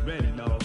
ready, no.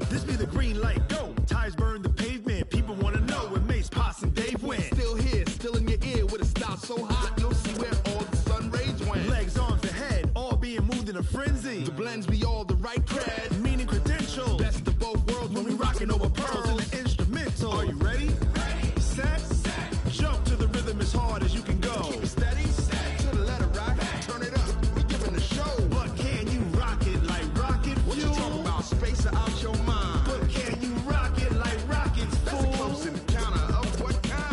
This be the green light, go. Tires burn the pavement. People want to know where Mace, Potts, and Dave went. Still here, still in your ear with a style so hot, you'll see where all the sun rays went. Legs, arms, and head, all being moved in a frenzy. The blends be all the right cred, meaning credentials. Best of both worlds when we rockin' over pearls in the instrumental. Are you ready? Set, jump to the rhythm as hard as you can go. Keep it steady, to the letter right, turn it up, we giving the show. But can you rock it like rocket fuel? What you talking about, space or out your mind? But can you rock it like rockets, fool? That's a close encounter of what kind?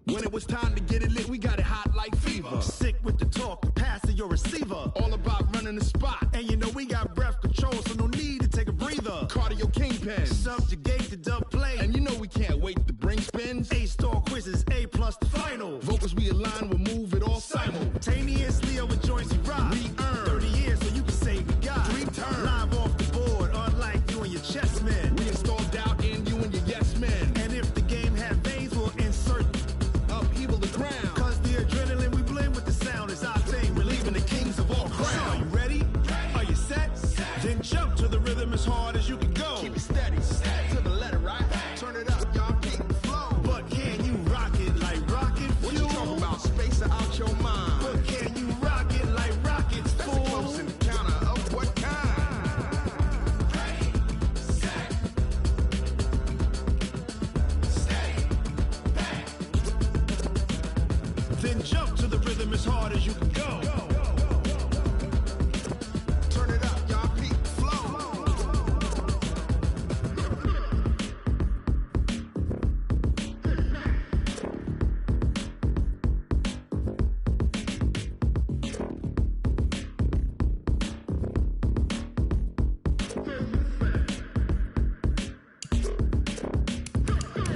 When it was time to get it lit, we got it hot like fever. Sick with the talk, the pass to your receiver. All about running the spot. And you know we got breath control, so no need to take a breather. Cardio kingpin, subjugate the dub play. And you know we can't wait to bring spins. A-star quizzes, A+ the final. Vocals we align, we'll move it all simultaneously over joints we rock. We earn 30 years, so you can say we got 3 turns. Live off the board, unlike you and your chess men. We install doubt in you and your yes men. And if the game had veins, we'll insert upheaval the ground. Cause the adrenaline we blend with the sound is our thing. We're leaving the kings of all crowns. So are you ready? Are you set? Then jump to the rhythm as hard as you can go. Keep it steady, to the letter right. Turn it up, y'all keep the flow. But can you rock it like rocket fuel? What you talking about, space or out your mind? But can you rock it like rockets, fool? That's a close encounter of what kind? Ready, set, steady, back. Then jump to the rhythm as hard as you can go. Turn it up, y'all keep the flow.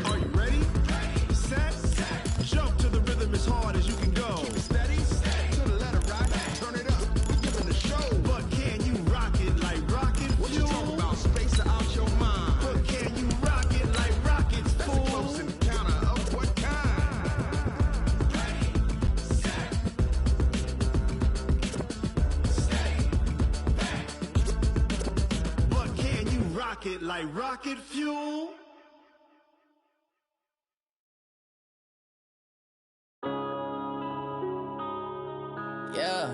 Are you ready? Set, jump to the rhythm as hard as you can go. Keep it steady, to the letter right. Turn it up, we giving the show. But can you rock it like rocket fuel? What you talking about, space or out your mind? But can you rock it like rockets, fool? That's a close encounter of what kind? Ready, set, steady, back. But can you rock it like rocket fuel? Yeah.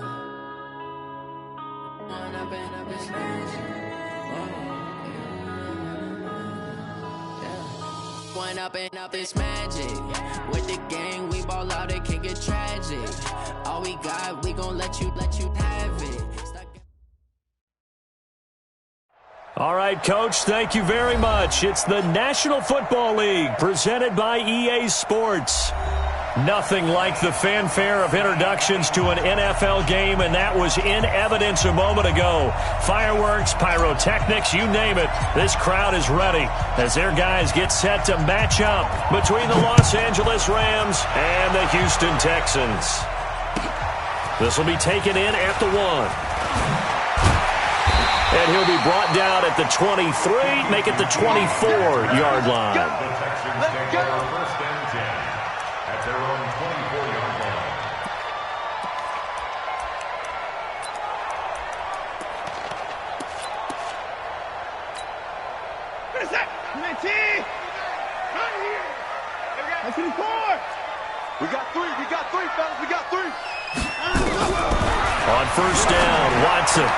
One up and up is magic. With the gang, we ball out, it can get tragic. All we got, we gon' let you have it. All right, Coach, thank you very much. It's the National Football League presented by EA Sports. Nothing like the fanfare of introductions to an NFL game, and that was in evidence a moment ago. Fireworks, pyrotechnics, you name it. This crowd is ready as their guys get set to match up between the Los Angeles Rams and the Houston Texans. This will be taken in at the 1. And he'll be brought down at the 23, make it the 24-yard line. Let's go. First and 10 at their own 24-yard line. Where's that? 19! Right here! That's in the court! We got three, fellas. We got 3. On first down, Watson.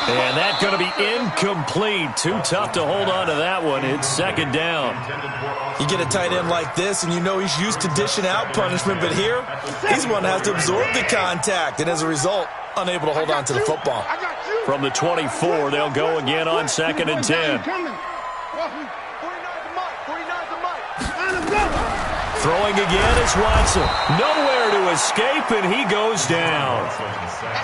And that's going to be incomplete. Too tough to hold on to that one. It's second down. You get a tight end like this, and you know he's used to dishing out punishment, but here, he's one that has to absorb the contact, and as a result, unable to hold on to the football. From the 24, they'll go again on second and 10. Throwing again is Watson. Nowhere to escape, and he goes down.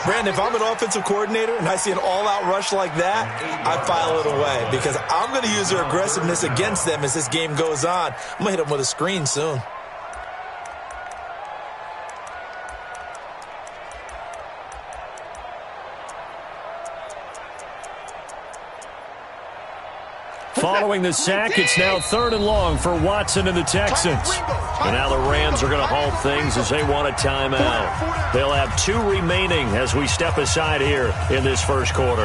Brandon, if I'm an offensive coordinator and I see an all-out rush like that, I file it away because I'm going to use their aggressiveness against them as this game goes on. I'm going to hit them with a screen soon. Following the sack, it's now 3rd and long for Watson and the Texans. And now the Rams are going to halt things as they want a timeout. They'll have 2 remaining as we step aside here in this first quarter.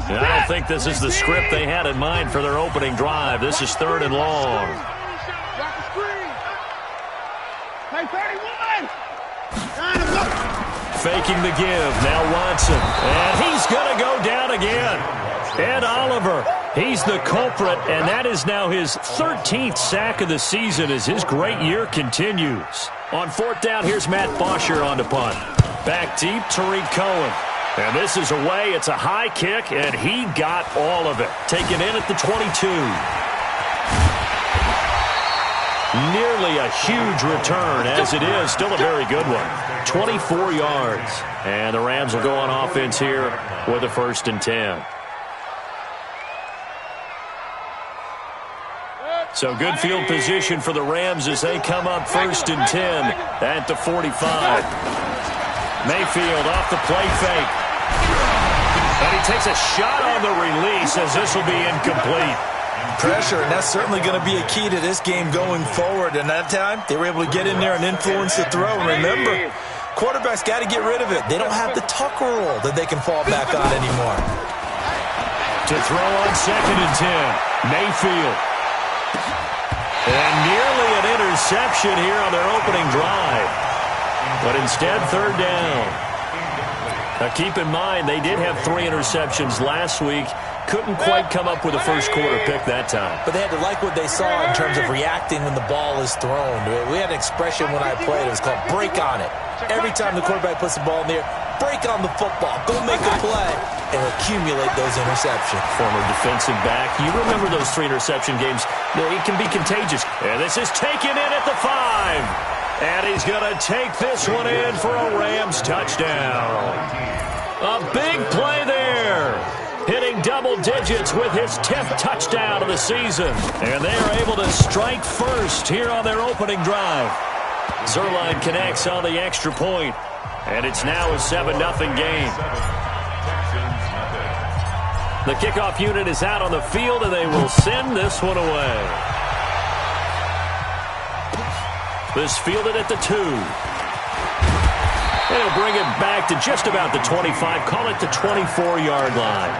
And I don't think this is the script they had in mind for their opening drive. This is 3rd and long. Faking the give. Now Watson. And he's going to go down again. Ed Oliver, he's the culprit, and that is now his 13th sack of the season as his great year continues. On 4th down, here's Matt Bosher on the punt. Back deep, Tariq Cohen. And this is away. It's a high kick, and he got all of it. Taken in at the 22. Nearly a huge return, as it is. Still a very good one. 24 yards. And the Rams will go on offense here with a 1st and 10. So good field position for the Rams as they come up 1st and 10 at the 45. Mayfield off the play fake. And he takes a shot on the release as this will be incomplete. Pressure, and that's certainly going to be a key to this game going forward. And that time, they were able to get in there and influence the throw. And remember, quarterbacks got to get rid of it. They don't have the Tucker roll that they can fall back on anymore. To throw on 2nd and 10, Mayfield. And nearly an interception here on their opening drive. But instead, 3rd down. Now keep in mind, they did have 3 interceptions last week. Couldn't quite come up with a first quarter pick that time. But they had to like what they saw in terms of reacting when the ball is thrown. We had an expression when I played. It was called break on it. Every time the quarterback puts the ball in the air, break on the football. Go make a play and accumulate those interceptions. Former defensive back. You remember those 3 interception games. It can be contagious. And this is taken in at the 5. And he's going to take this one in for a Rams touchdown. A big play there. Hitting double digits with his 10th touchdown of the season. And they are able to strike first here on their opening drive. Zerline connects on the extra point. And it's now a 7-0 game. The kickoff unit is out on the field, and they will send this one away. This fielded at the 2. And he'll bring it back to just about the 25. Call it the 24-yard line.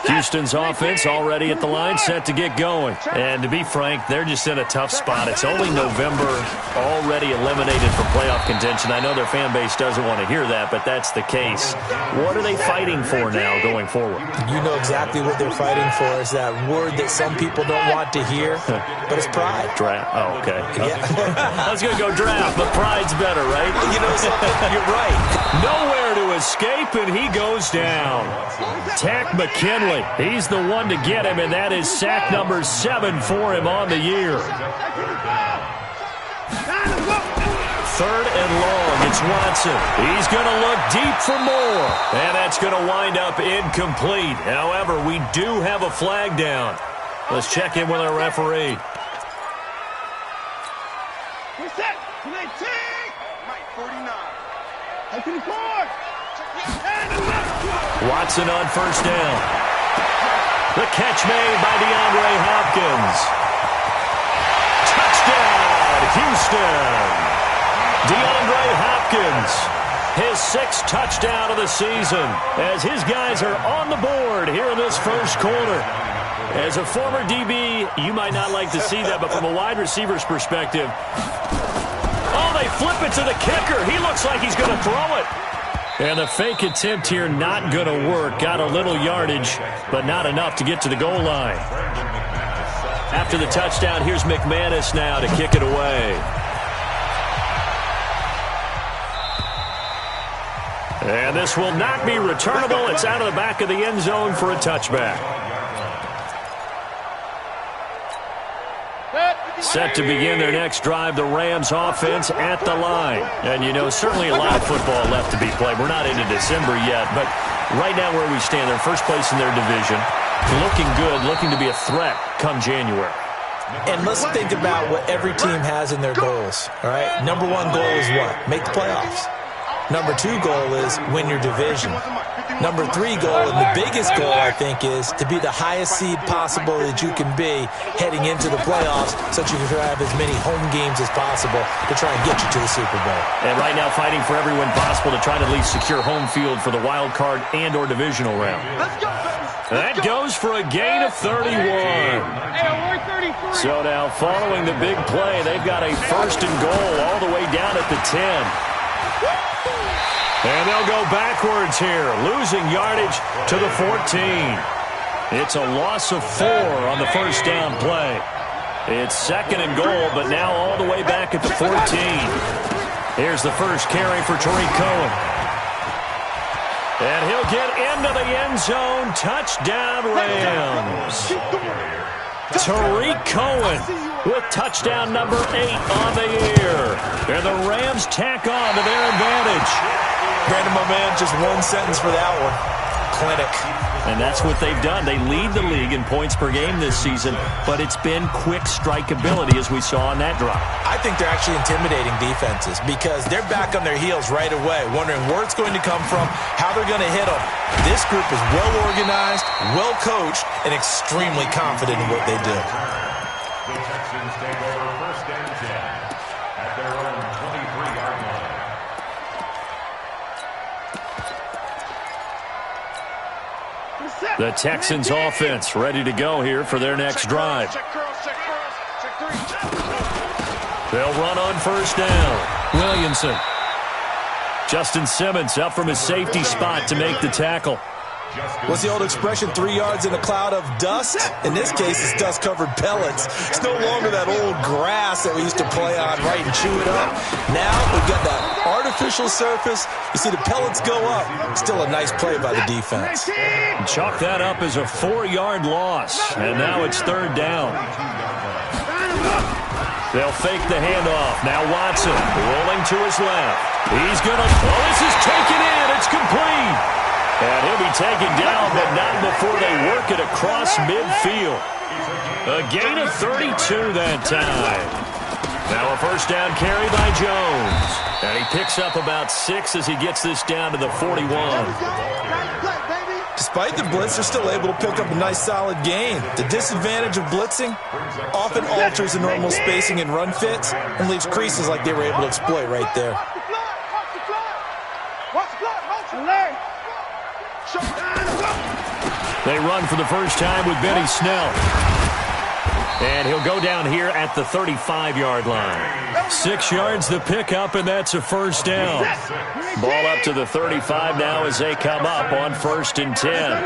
Houston's offense already at the line, set to get going. And to be frank, they're just in a tough spot. It's only November, already eliminated from playoff contention. I know their fan base doesn't want to hear that, but that's the case. What are they fighting for now going forward? You know exactly what they're fighting for. Is that word that some people don't want to hear, but it's pride. Draft. Oh, okay. Yeah. I was going to go draft, but pride's better, right? You know something? You're right. Nowhere to escape, and he goes down. Tack McKinley. He's the one to get him, and that is sack number 7 for him on the year. 3rd and long. It's Watson. He's going to look deep for more, and that's going to wind up incomplete. However, we do have a flag down. Let's check in with our referee. We're set. 19. Right, 49. 24. Watson on 1st down. The catch made by DeAndre Hopkins. Touchdown, Houston. DeAndre Hopkins, his 6th touchdown of the season, as his guys are on the board here in this first quarter. As a former DB, you might not like to see that, but from a wide receiver's perspective, oh, they flip it to the kicker. He looks like he's going to throw it. And the fake attempt here not going to work. Got a little yardage, but not enough to get to the goal line. After the touchdown, here's McManus now to kick it away. And this will not be returnable. It's out of the back of the end zone for a touchback. Set to begin their next drive, the Rams offense at the line. And, you know, certainly a lot of football left to be played. We're not into December yet, but right now where we stand, they're first place in their division. Looking good, looking to be a threat come January. And let's think about what every team has in their goals, all right? Number one goal is what? Make the playoffs. Number two goal is win your division. Number three goal, and the biggest goal, I think, is to be the highest seed possible that you can be heading into the playoffs so that you can have as many home games as possible to try and get you to the Super Bowl. And right now fighting for every win possible to try to at least secure home field for the wild card and or divisional round. That goes for a gain of 31. So now following the big play, they've got a first and goal all the way down at the 10. And they'll go backwards here, losing yardage to the 14. It's a loss of 4 on the first down play. It's second and goal, but now all the way back at the 14. Here's the first carry for Tariq Cohen. And he'll get into the end zone. Touchdown, Rams. Tariq Cohen with touchdown number 8 on the year. And the Rams tack on to their advantage. Brandon, my man, just one sentence for that one. Clinic. And that's what they've done. They lead the league in points per game this season, but it's been quick strikeability as we saw on that drive. I think they're actually intimidating defenses because they're back on their heels right away, wondering where it's going to come from, how they're going to hit them. This group is well organized, well coached, and extremely confident in what they do. The Texans take over first and 10 at their own 23-yard line. The Texans offense ready to go here for their next drive. They'll run on first down. Williamson. Justin Simmons up from his safety spot to make the tackle. What's the old expression, 3 yards in a cloud of dust? In this case, it's dust-covered pellets. It's no longer that old grass that we used to play on, right, and chew it up. Now we've got that artificial surface. You see the pellets go up. Still a nice play by the defense. Chalk that up as a 4-yard loss, and now it's third down. They'll fake the handoff. Now Watson rolling to his left. He's going to, this is taken in. It's complete. And he'll be taken down, but not before they work it across midfield. A gain of 32 that time. Now a first down carry by Jones. And he picks up about 6 as he gets this down to the 41. Despite the blitz, they're still able to pick up a nice solid gain. The disadvantage of blitzing often alters the normal spacing and run fits and leaves creases like they were able to exploit right there. They run for the first time with Benny Snell. And he'll go down here at the 35-yard line. 6 yards the pickup, and that's a first down. Ball up to the 35 now as they come up on first and 10.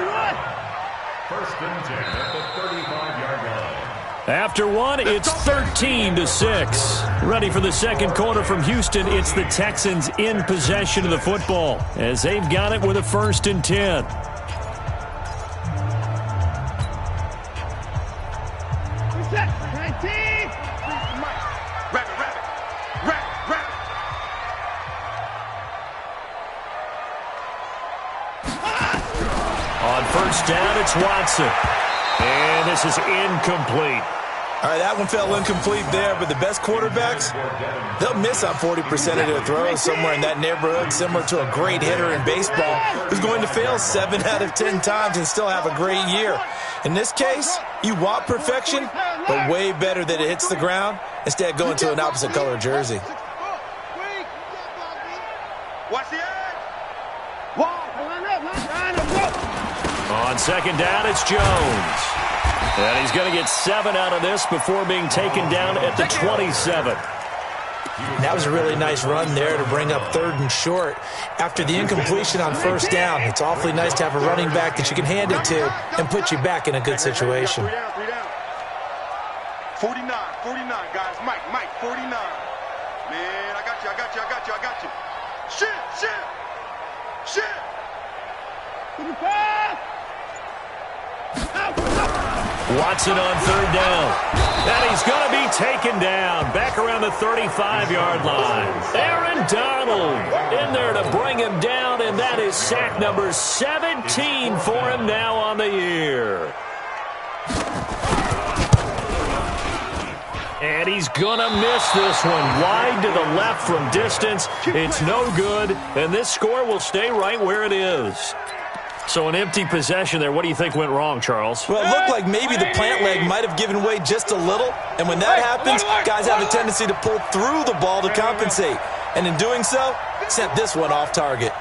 First and 10 at the 35-yard line. After one, it's 13-6. Ready for the second quarter from Houston. It's the Texans in possession of the football as they've got it with a first and 10. On first down, it's Watson. And this is incomplete. All right, that one fell incomplete there, but the best quarterbacks, they'll miss on 40% of their throws somewhere in that neighborhood, similar to a great hitter in baseball who's going to fail 7 out of 10 times and still have a great year. In this case, you want perfection, but way better that it hits the ground instead of going to an opposite color jersey. Watch the edge. On second down, it's Jones. And he's going to get 7 out of this before being taken down at the 27. That was a really nice run there to bring up third and short. After the incompletion on first down, it's awfully nice to have a running back that you can hand it to and put you back in a good situation. 49, guys. Mike, 49. Man, I got you. Shit. Watson on third down. And he's going to be taken down back around the 35-yard line. Aaron Donald in there to bring him down, and that is sack number 17 for him now on the year. And he's going to miss this one. Wide to the left from distance. It's no good, and this score will stay right where it is. So an empty possession there. What do you think went wrong, Charles? Well, it looked like maybe the plant leg might have given way just a little. And when that happens, guys have a tendency to pull through the ball to compensate. And in doing so, sent this one off target.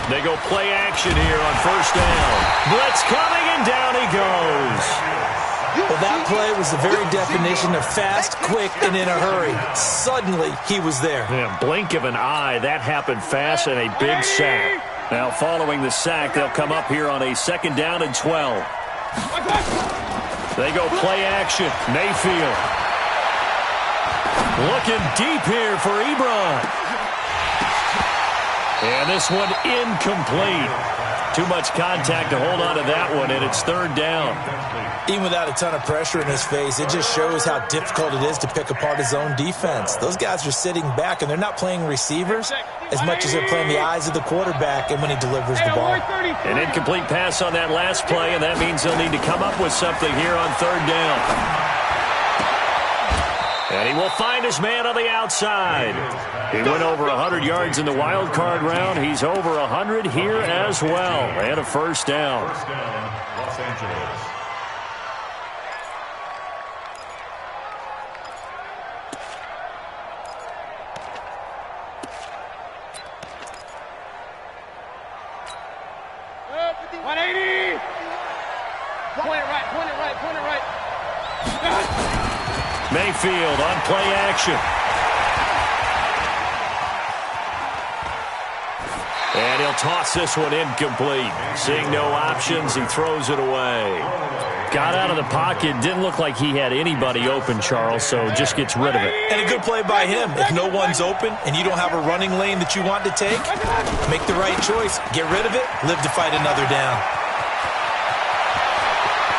They go play action here on first down. Blitz coming, and down he goes. Well, that play was the very definition of fast, quick, and in a hurry. Suddenly, he was there. Yeah, blink of an eye, that happened fast, and a big sack. Now, following the sack, they'll come up here on a 2nd down and 12. They go play action. Mayfield. Looking deep here for Ebron. And this one incomplete. Too much contact to hold on to that one, and it's 3rd down. Even without a ton of pressure in his face, it just shows how difficult it is to pick apart his own defense. Those guys are sitting back, and they're not playing receivers as much as they're playing the eyes of the quarterback and when he delivers the ball. An incomplete pass on that last play, and that means they'll need to come up with something here on 3rd down. And he will find his man on the outside. He went over 100 yards in the wild card round. He's over 100 here as well. And a 1st down. First down, Los Angeles. Mayfield on play action. And he'll toss this one incomplete. Seeing no options, he throws it away. Got out of the pocket. Didn't look like he had anybody open, Charles, so just gets rid of it. And a good play by him. If no one's open and you don't have a running lane that you want to take, make the right choice. Get rid of it. Live to fight another down.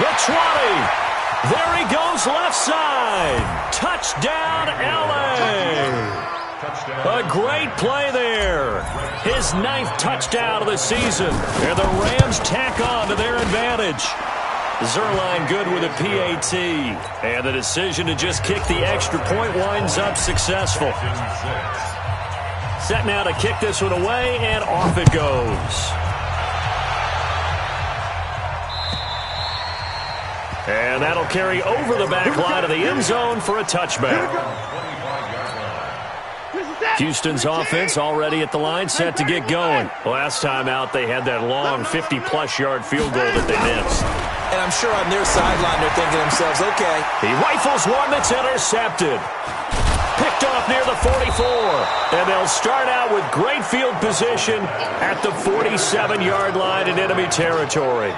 The 20. There he goes, left side. Touchdown, L.A. A great play there. His 9th touchdown of the season. And the Rams tack on to their advantage. Zerline good with a PAT. And the decision to just kick the extra point winds up successful. Set now to kick this one away, and off it goes. And that'll carry over the back line of the end zone for a touchback. Houston's offense already at the line, set to get going. Last time out, they had that long 50-plus yard field goal that they missed. And I'm sure on their sideline, they're thinking to themselves, okay. He rifles one that's intercepted. Picked off near the 44. And they'll start out with great field position at the 47-yard line in enemy territory.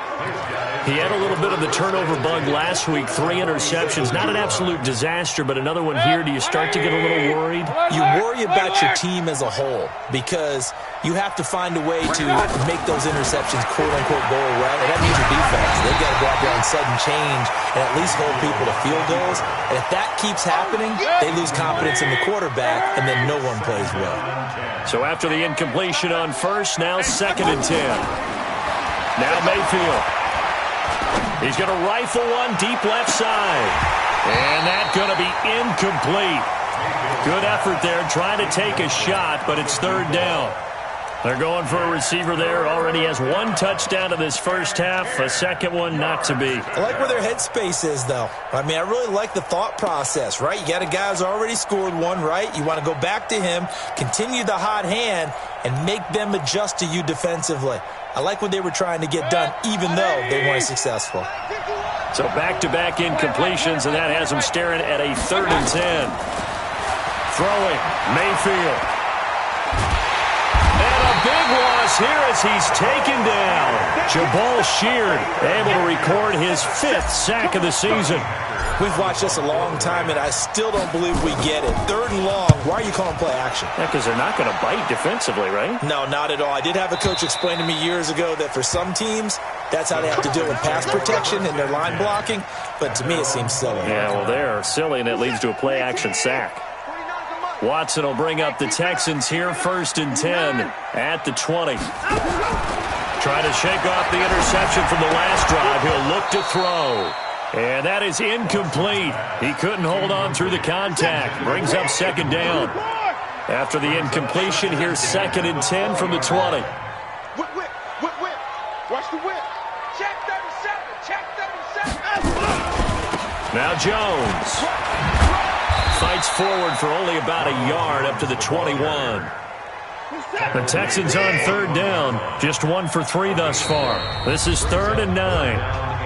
He had a little bit of the turnover bug last week, 3 interceptions. Not an absolute disaster, but another one here. Do you start to get a little worried? You worry about your team as a whole because you have to find a way to make those interceptions, quote-unquote, go away. And that means your defense. They've got to go out there on sudden change and at least hold people to field goals. And if that keeps happening, they lose confidence in the quarterback, and then no one plays well. So after the incompletion on first, now 2nd and 10. Now Mayfield. He's going to rifle one deep left side. And that's going to be incomplete. Good effort there trying to take a shot, but it's 3rd down. They're going for a receiver there. Already has 1 touchdown in this first half. A 2nd one not to be. I like where their headspace is, though. I mean, I really like the thought process, right? You got a guy who's already scored one, right? You want to go back to him, continue the hot hand, and make them adjust to you defensively. I like what they were trying to get done, even though they weren't successful. So back-to-back incompletions, and that has them staring at a 3rd and 10. Throwing, Mayfield. And a big loss here as he's taken down. Jabal Sheard able to record his 5th sack of the season. We've watched this a long time, and I still don't believe we get it. 3rd and long. Why are you calling play action? Yeah, because they're not going to bite defensively, right? No, not at all. I did have a coach explain to me years ago that for some teams, that's how they have to deal with pass protection and their line blocking. But to me, it seems silly. Yeah, well, they're silly, and it leads to a play action sack. Watson will bring up the Texans here, 1st and 10 at the 20. Trying to shake off the interception from the last drive. He'll look to throw. And that is incomplete. He couldn't hold on through the contact. Brings up 2nd down. After the incompletion, here's 2nd and 10 from the 20. Whip. Watch the whip. Check 37. Now Jones fights forward for only about a yard up to the 21. The Texans on 3rd down. Just 1 for 3 thus far. This is 3rd and 9.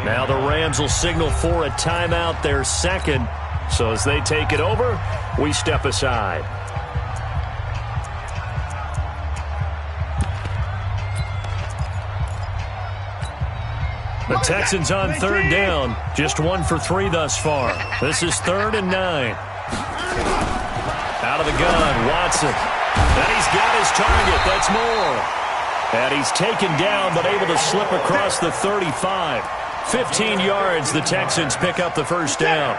Now the Rams will signal for a timeout, their 2nd. So as they take it over, we step aside. The Texans on 3rd down. Just 1 for 3 thus far. This is 3rd and 9. Out of the gun, Watson. And he's got his target. That's Moore. And he's taken down but able to slip across the 35. 15 yards, the Texans pick up the 1st down.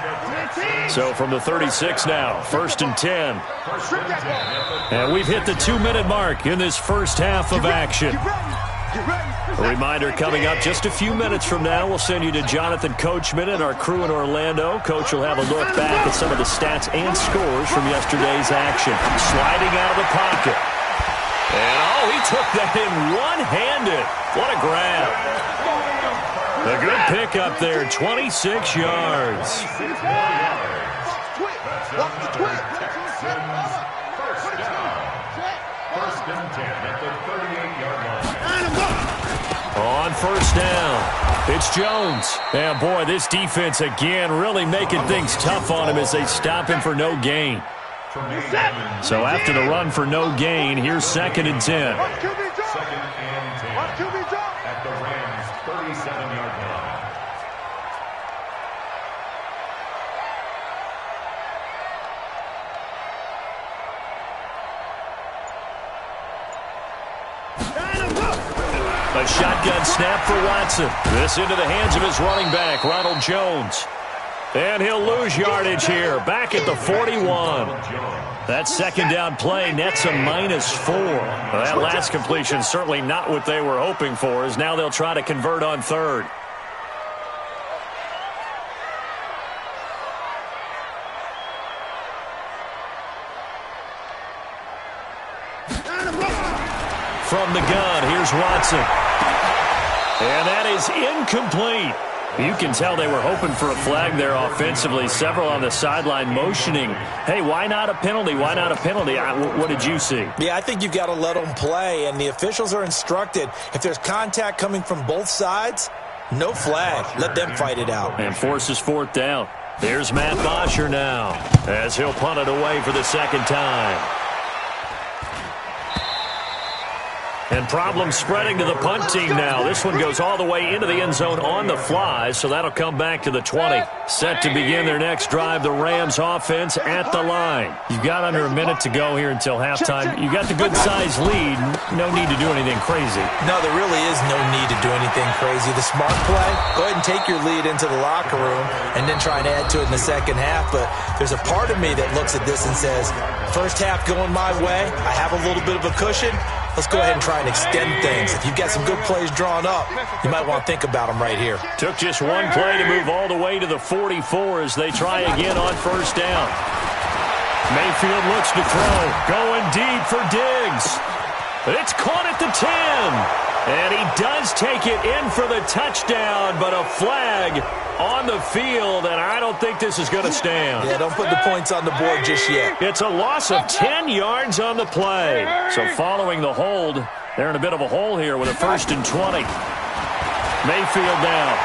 So from the 36 now, 1st and 10. And we've hit the 2-minute mark in this first half of action. A reminder coming up just a few minutes from now, we'll send you to Jonathan Coachman and our crew in Orlando. Coach will have a look back at some of the stats and scores from yesterday's action. Sliding out of the pocket. And, he took that in one-handed. What a grab. A good pickup there, 26 yards. First and 10 at the 38-yard line. On 1st down, it's Jones. And, boy, this defense again really making things tough on him as they stop him for no gain. So after the run for no gain, here's 2nd and 10. 2nd and 10 at the Rams' 37-yard line. A shotgun snap for Watson. This into the hands of his running back, Ronald Jones. And he'll lose yardage here, back at the 41. That 2nd down play nets a -4. Well, that last completion certainly not what they were hoping for, as now they'll try to convert on 3rd. From the gun, here's Watson. And that is incomplete. You can tell they were hoping for a flag there offensively. Several on the sideline motioning, hey, why not a penalty? Why not a penalty? What did you see? Yeah, I think you've got to let them play, and the officials are instructed, if there's contact coming from both sides, no flag. Let them fight it out. And forces 4th down. Here's Matt Bosher now as he'll punt it away for the 2nd time. And problems spreading to the punt team now. This one goes all the way into the end zone on the fly, so that'll come back to the 20. Set to begin their next drive, the Rams offense at the line. You've got under a minute to go here until halftime. You got the good-sized lead. No need to do anything crazy. No, there really is no need to do anything crazy. The smart play, go ahead and take your lead into the locker room and then try and add to it in the second half. But there's a part of me that looks at this and says, first half going my way, I have a little bit of a cushion. Let's go ahead and try and extend things. If you've got some good plays drawn up, you might want to think about them right here. Took just one play to move all the way to the 44 as they try again on 1st down. Mayfield looks to throw. Going deep for Diggs. It's caught at the 10. And he does take it in for the touchdown, but a flag on the field, and I don't think this is going to stand. Yeah, don't put the points on the board just yet. It's a loss of 10 yards on the play. So following the hold, they're in a bit of a hole here with a 1st and 20. Mayfield down.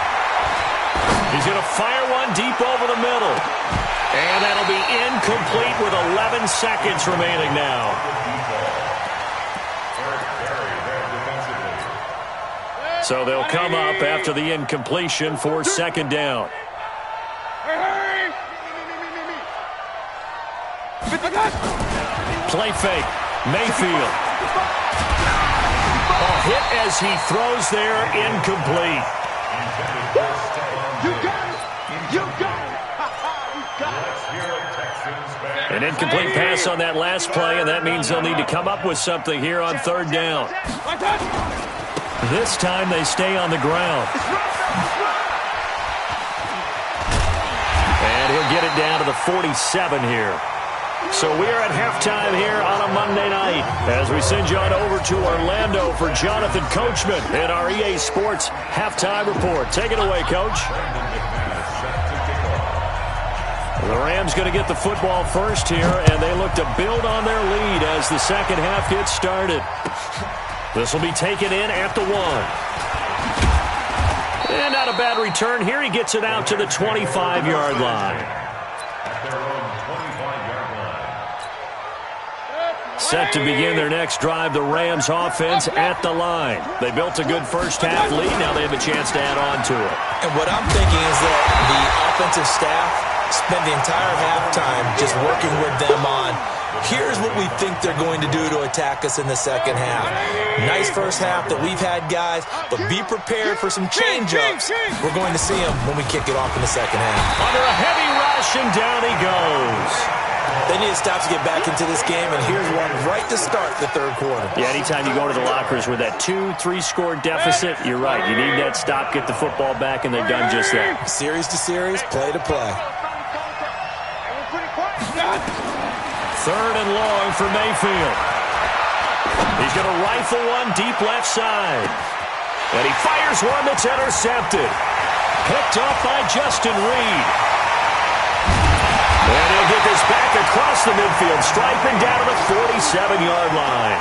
He's going to fire one deep over the middle. And that'll be incomplete with 11 seconds remaining now. So they'll come up after the incompletion for second down. Play fake. Mayfield. A hit as he throws there, incomplete. You got it. You got it. An incomplete pass on that last play, and that means they'll need to come up with something here on third down. This time they stay on the ground. And he'll get it down to the 47 here. So we are at halftime here on a Monday night as we send you on over to Orlando for Jonathan Coachman in our EA Sports Halftime Report. Take it away, Coach. The Rams going to get the football first here, and they look to build on their lead as the second half gets started. This will be taken in at the 1. And not a bad return here. He gets it out to the 25-yard line. Set to begin their next drive, the Rams offense at the line. They built a good first half lead. Now they have a chance to add on to it. And what I'm thinking is that the offensive staff spent the entire halftime just working with them on, here's what we think they're going to do to attack us in the second half. Nice first half that we've had, guys, but be prepared for some change-ups. We're going to see them when we kick it off in the second half. Under a heavy rush, and down he goes. They need to stop to get back into this game, and here's one right to start the third quarter. Yeah, anytime you go to the lockers with that 2-3 score deficit, you're right. You need that stop, get the football back, and they've done just that. Series to series, play to play. Third and long for Mayfield. He's going to rifle one deep left side. And he fires one that's intercepted. Picked off by Justin Reed. And he'll get this back across the midfield, striping down to the 47-yard line.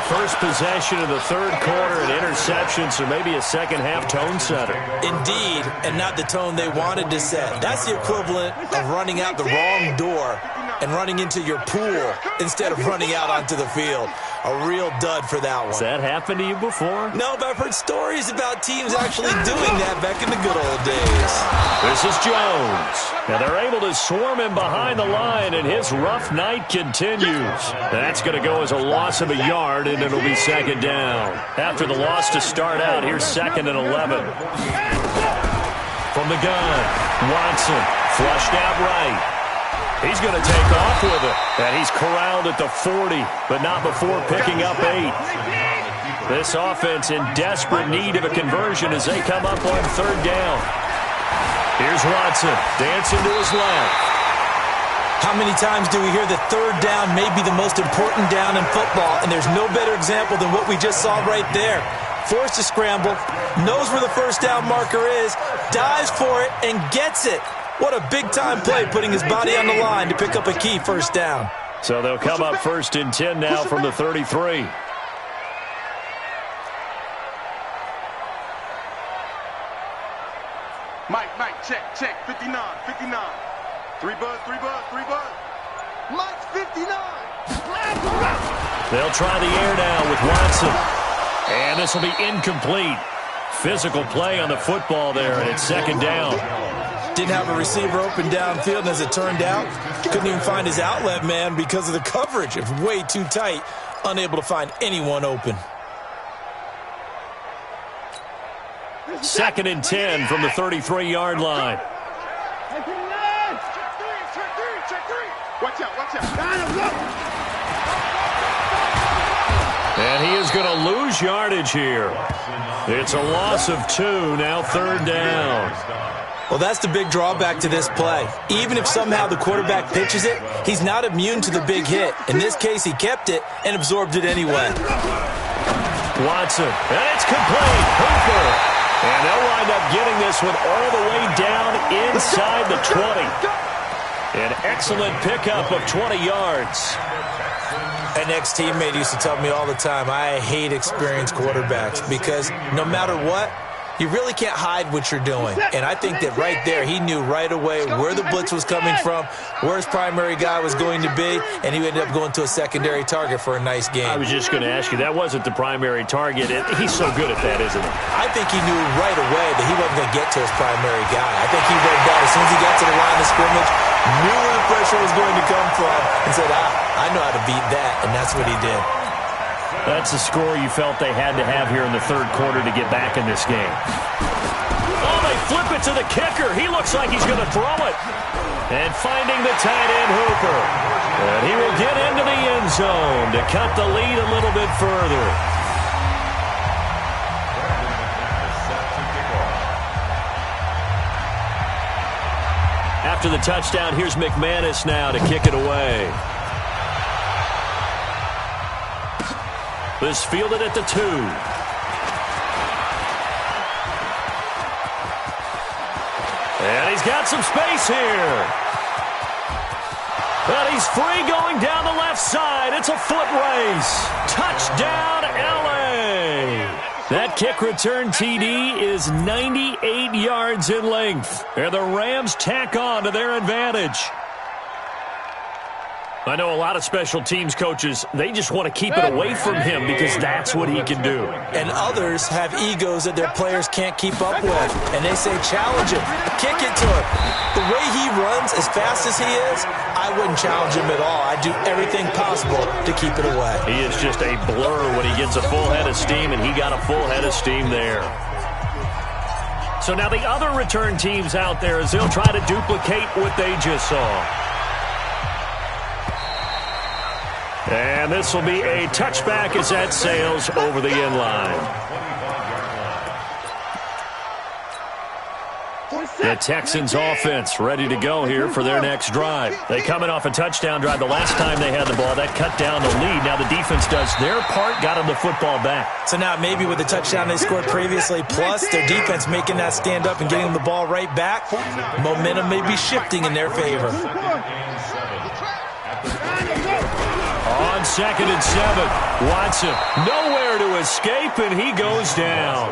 First possession of the third quarter, an interception, so maybe a second-half tone setter. Indeed, and not the tone they wanted to set. That's the equivalent of running out the wrong door and running into your pool instead of running out onto the field. A real dud for that one. Has that happened to you before? No, but I've heard stories about teams actually doing that back in the good old days. This is Jones. Now they're able to swarm him behind the line, and his rough night continues. That's going to go as a loss of a yard, and it'll be second down. After the loss to start out, here's 2nd and 11. From the gun, Watson flushed out right. He's going to take off with it, and he's corralled at the 40, but not before picking up 8. This offense in desperate need of a conversion as they come up on third down. Here's Watson, dancing to his left. How many times do we hear that third down may be the most important down in football, and there's no better example than what we just saw right there. Forced to scramble, knows where the first down marker is, dives for it, and gets it. What a big-time play, putting his body on the line to pick up a key first down. So they'll come up 1st and 10 now from the 33. Mike, check, 59. 3 bud. Mike's 59. They'll try the air now with Watson. And this will be incomplete. Physical play on the football there, and it's second down. Didn't have a receiver open downfield, and as it turned out, couldn't even find his outlet man because of the coverage. It's way too tight, unable to find anyone open. 2nd and 10 from the 33-yard line. Watch out. And he is going to lose yardage here. It's a loss of 2, now third down. Well, that's the big drawback to this play. Even if somehow the quarterback pitches it, he's not immune to the big hit. In this case, he kept it and absorbed it anyway. Watson, and it's complete. Hooper. And they'll wind up getting this one all the way down inside the 20. An excellent pickup of 20 yards. An ex-teammate used to tell me all the time, I hate experienced quarterbacks because no matter what, You really can't hide what you're doing. And I think that right there, he knew right away where the blitz was coming from, where his primary guy was going to be, and he ended up going to a secondary target for a nice game. I was just going to ask you, that wasn't the primary target. He's so good at that, isn't he? I think he knew right away that he wasn't going to get to his primary guy. I think he read that as soon as he got to the line of scrimmage, knew where the pressure was going to come from, and said, I know how to beat that, and that's what he did. That's the score you felt they had to have here in the third quarter to get back in this game. Oh, they flip it to the kicker. He looks like he's going to throw it. And finding the tight end Hooper. And he will get into the end zone to cut the lead a little bit further. After the touchdown, here's McManus now to kick it away. This fielded at the 2. And he's got some space here. And he's free going down the left side. It's a foot race. Touchdown, LA. That kick return TD is 98 yards in length. And the Rams tack on to their advantage. I know a lot of special teams coaches, they just want to keep it away from him because that's what he can do. And others have egos that their players can't keep up with. And they say, challenge him, kick it to him. The way he runs as fast as he is, I wouldn't challenge him at all. I'd do everything possible to keep it away. He is just a blur when he gets a full head of steam, and he got a full head of steam there. So now the other return teams out there as they'll try to duplicate what they just saw. And this will be a touchback as that sails over the end line. The Texans offense ready to go here for their next drive. They coming off a touchdown drive the last time they had the ball. That cut down the lead. Now the defense does their part, got them the football back. So now maybe with the touchdown they scored previously, plus their defense making that stand up and getting them the ball right back, momentum may be shifting in their favor. On 2nd and 7, Watson nowhere to escape, and he goes down.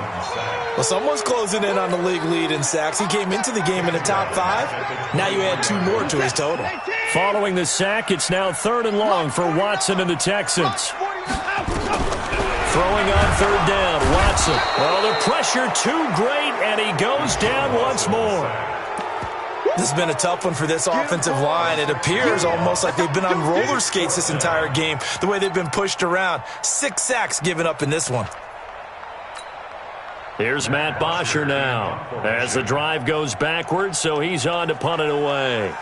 Well, someone's closing in on the league lead in sacks. He came into the game in the top 5. Now you add 2 more to his total. Following the sack, it's now 3rd and long for Watson and the Texans. Throwing on 3rd down, Watson. Well, the pressure too great, and he goes down once more. This has been a tough one for this offensive line. It appears almost like they've been on roller skates this entire game, the way they've been pushed around. 6 sacks given up in this one. Here's Matt Bosher now as the drive goes backwards, so he's on to punt it away.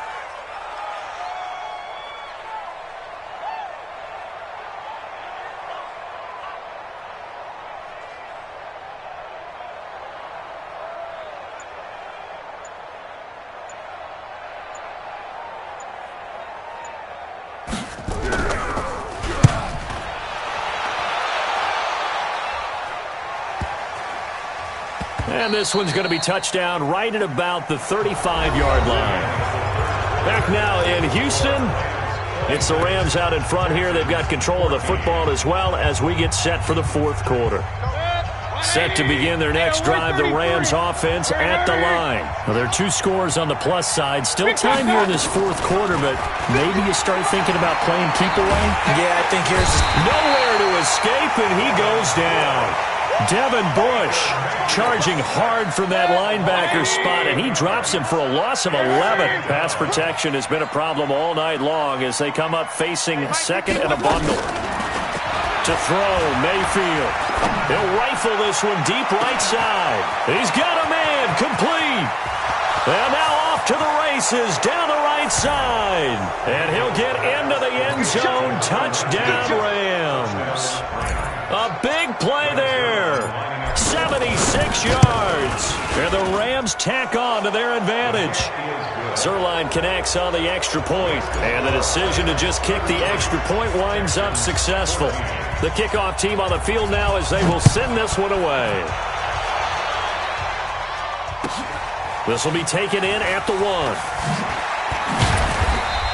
And this one's going to be touchdown right at about the 35-yard line. Back now in Houston. It's the Rams out in front here. They've got control of the football as well as we get set for the 4th quarter. Set to begin their next drive, the Rams offense at the line. Well, there are 2 scores on the plus side. Still time here in this 4th quarter, but maybe you start thinking about playing keep away? Yeah, I think here's nowhere to escape, and he goes down. Devin Bush charging hard from that linebacker spot, and he drops him for a loss of 11. Pass protection has been a problem all night long as they come up facing 2nd and a bundle. To throw, Mayfield. He'll rifle this one deep right side. He's got a man, complete. And now off to the races, down the right side. And he'll get into the end zone. Touchdown, Rams. A big play there. 76 yards. And the Rams tack on to their advantage. Zerline connects on the extra point. And the decision to just kick the extra point winds up successful. The kickoff team on the field now as they will send this one away. This will be taken in at the 1.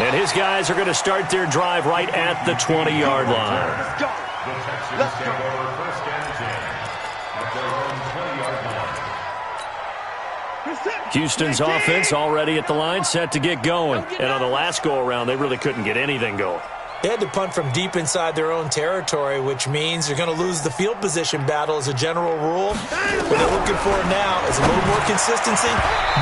And his guys are going to start their drive right at the 20-yard line. The Texans take over 1st and 10 at their own 20-yard line. Houston's offense already at the line, set to get going. And on the last go-around, they really couldn't get anything going. They had to punt from deep inside their own territory, which means they're going to lose the field position battle as a general rule. What they're looking for now is a little more consistency,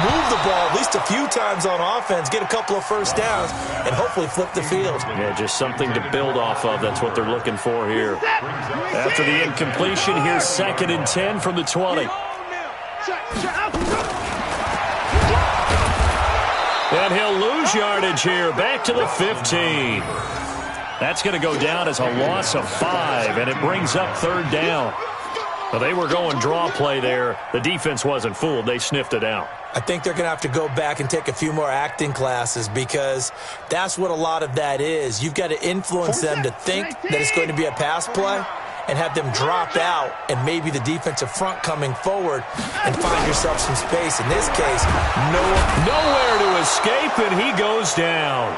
move the ball at least a few times on offense, get a couple of first downs, and hopefully flip the field. Yeah, just something to build off of. That's what they're looking for here. After the incompletion, here's 2nd and 10 from the 20. And he'll lose yardage here, back to the 15. That's going to go down as a loss of 5, and it brings up 3rd down. Well, they were going draw play there. The defense wasn't fooled. They sniffed it out. I think they're going to have to go back and take a few more acting classes because that's what a lot of that is. You've got to influence them to think that it's going to be a pass play and have them drop out and maybe the defensive front coming forward and find yourself some space. In this case, nowhere to escape, and he goes down.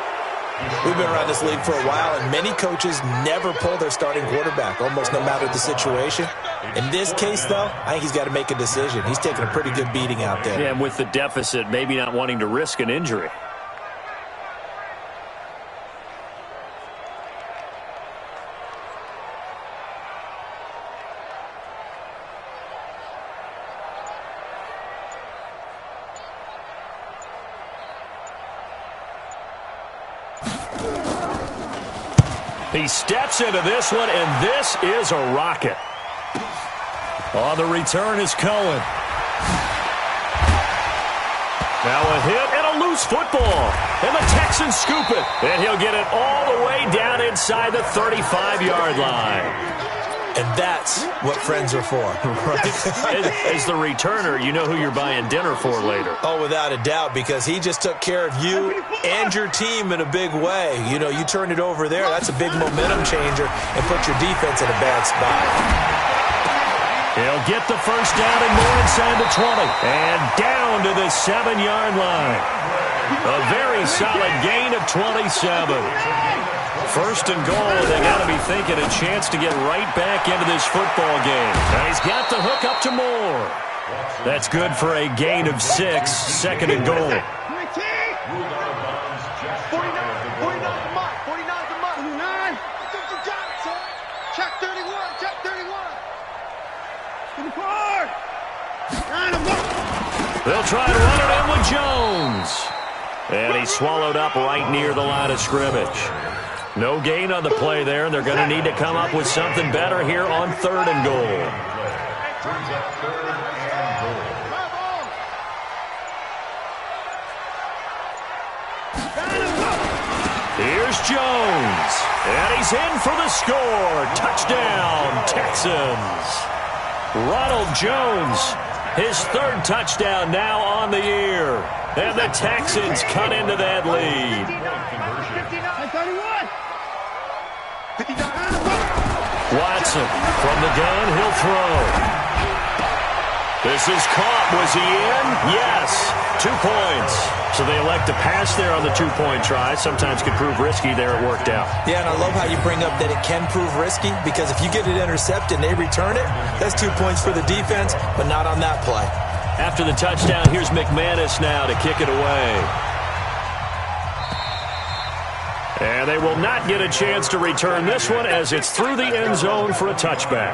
We've been around this league for a while, and many coaches never pull their starting quarterback, almost no matter the situation. In this case, though, I think he's got to make a decision. He's taking a pretty good beating out there. Yeah, and with the deficit, maybe not wanting to risk an injury. He steps into this one, and this is a rocket. On the return is Cohen. Now a hit and a loose football. And the Texans scoop it. And he'll get it all the way down inside the 35-yard line. And that's what friends are for. Right. As the returner, you know who you're buying dinner for later. Oh, without a doubt, because he just took care of you and your team in a big way. You know, you turn it over there, that's a big momentum changer, and put your defense in a bad spot. He'll get the first down and more inside the 20. And down to the 7-yard line. A very solid gain of 27. First and goal, they got to be thinking a chance to get right back into this football game. Now he's got the hook up to Moore. That's good for a gain of 6, 2nd and goal. 49 the mark. 49 the mark. 49. Check 31. Check 31. 24. 9 the mark. They'll try to run it in with Jones. And he's swallowed up right near the line of scrimmage. No gain on the play there, and they're going to need to come up with something better here on 3rd and goal. Here's Jones, and he's in for the score. Touchdown, Texans. Ronald Jones, his 3rd touchdown now on the year. And the Texans cut into that lead. Watson from the gun, he'll throw. This is caught. Was he in? Yes. 2 points. So they elect to pass there on the 2-point try. Sometimes could prove risky. There it worked out. Yeah, and I love how you bring up that it can prove risky because if you get it intercepted and they return it, that's 2 points for the defense, but not on that play. After the touchdown, here's McManus now to kick it away. And they will not get a chance to return this one as it's through the end zone for a touchback.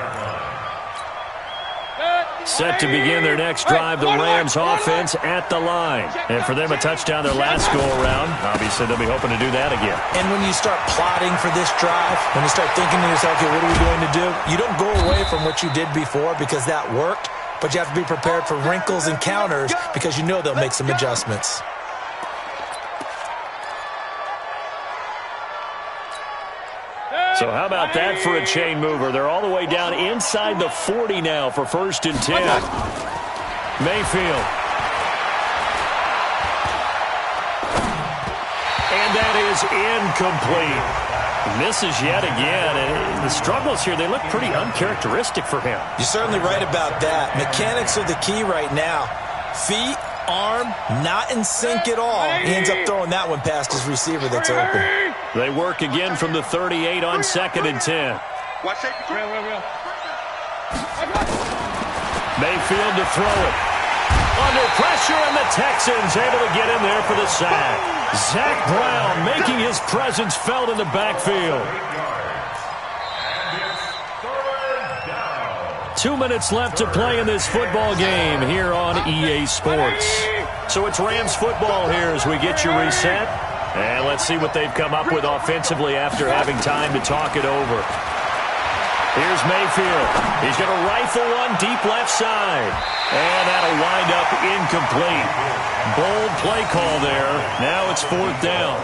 Set to begin their next drive, the Rams offense at the line. And for them, a touchdown their last go-around. Obviously, they'll be hoping to do that again. And when you start plotting for this drive, when you start thinking to yourself, okay, what are we going to do? You don't go away from what you did before because that worked, but you have to be prepared for wrinkles and counters because you know they'll make some adjustments. So how about that for a chain mover? They're all the way down inside the 40 now for 1st and 10. Mayfield. And that is incomplete. Misses yet again. And the struggles here, they look pretty uncharacteristic for him. You're certainly right about that. Mechanics are the key right now. Feet, arm, not in sync at all. He ends up throwing that one past his receiver that's open. They work again from the 38 on 2nd and 10. Mayfield to throw it. Under pressure, and the Texans able to get in there for the sack. Zach Brown making his presence felt in the backfield. 2 minutes left to play in this football game here on EA Sports. So it's Rams football here as we get you reset. And let's see what they've come up with offensively after having time to talk it over. Here's Mayfield. He's going to rifle one deep left side. And that'll wind up incomplete. Bold play call there. Now it's 4th down.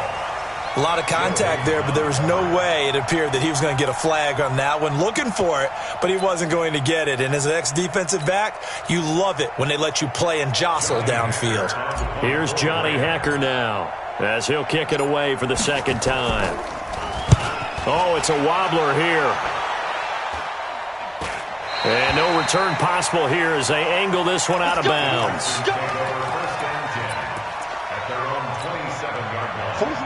A lot of contact there, but there was no way it appeared that he was going to get a flag on that one. Looking for it, but he wasn't going to get it. And as an ex-defensive back, you love it when they let you play and jostle downfield. Here's Johnny Hacker now as he'll kick it away for the 2nd time. Oh, it's a wobbler here. And no return possible here as they angle this one out of bounds.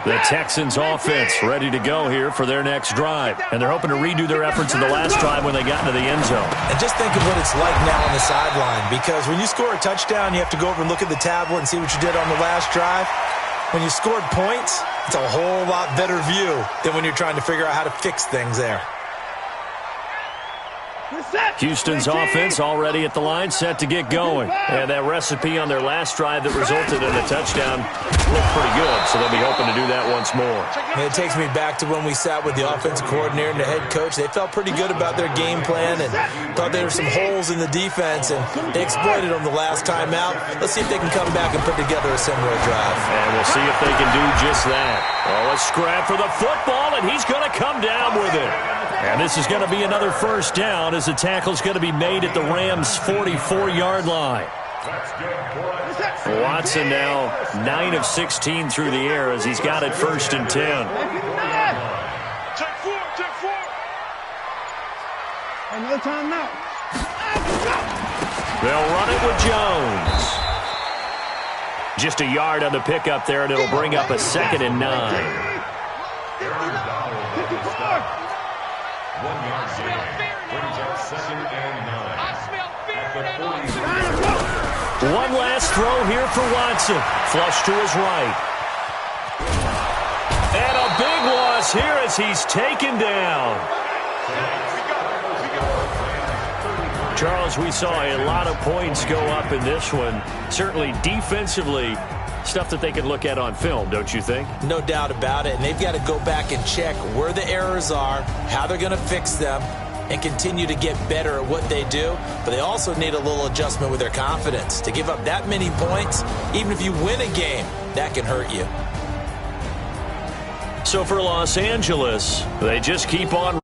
The Texans offense ready to go here for their next drive. And they're hoping to redo their efforts in the last drive when they got into the end zone. And just think of what it's like now on the sideline. Because when you score a touchdown, you have to go over and look at the tablet and see what you did on the last drive. When you scored points, it's a whole lot better view than when you're trying to figure out how to fix things there. Houston's offense already at the line, set to get going. And that recipe on their last drive that resulted in a touchdown looked pretty good, so they'll be hoping to do that once more. And it takes me back to when we sat with the offensive coordinator and the head coach. They felt pretty good about their game plan and thought there were some holes in the defense, and they exploited them the last time out. Let's see if they can come back and put together a similar drive. And we'll see if they can do just that. Oh, a scrap for the football, and he's going to come down with it. And this is going to be another 1st down as the tackle's going to be made at the Rams' 44-yard line. Watson now 9 of 16 through the air as he's got it 1st and 10. Check 4, check 4. Another timeout. They'll run it with Jones. Just a yard on the pickup there, and it'll bring up a 2nd and 9. 1 yard gain. Brings up 2nd and 9. At the 40. One last throw here for Watson. Flush to his right. And a big loss here as he's taken down. Charles, we saw a lot of points go up in this one. Certainly defensively, stuff that they can look at on film, don't you think? No doubt about it. And they've got to go back and check where the errors are, how they're going to fix them, and continue to get better at what they do. But they also need a little adjustment with their confidence. To give up that many points, even if you win a game, that can hurt you. So for Los Angeles, they just keep on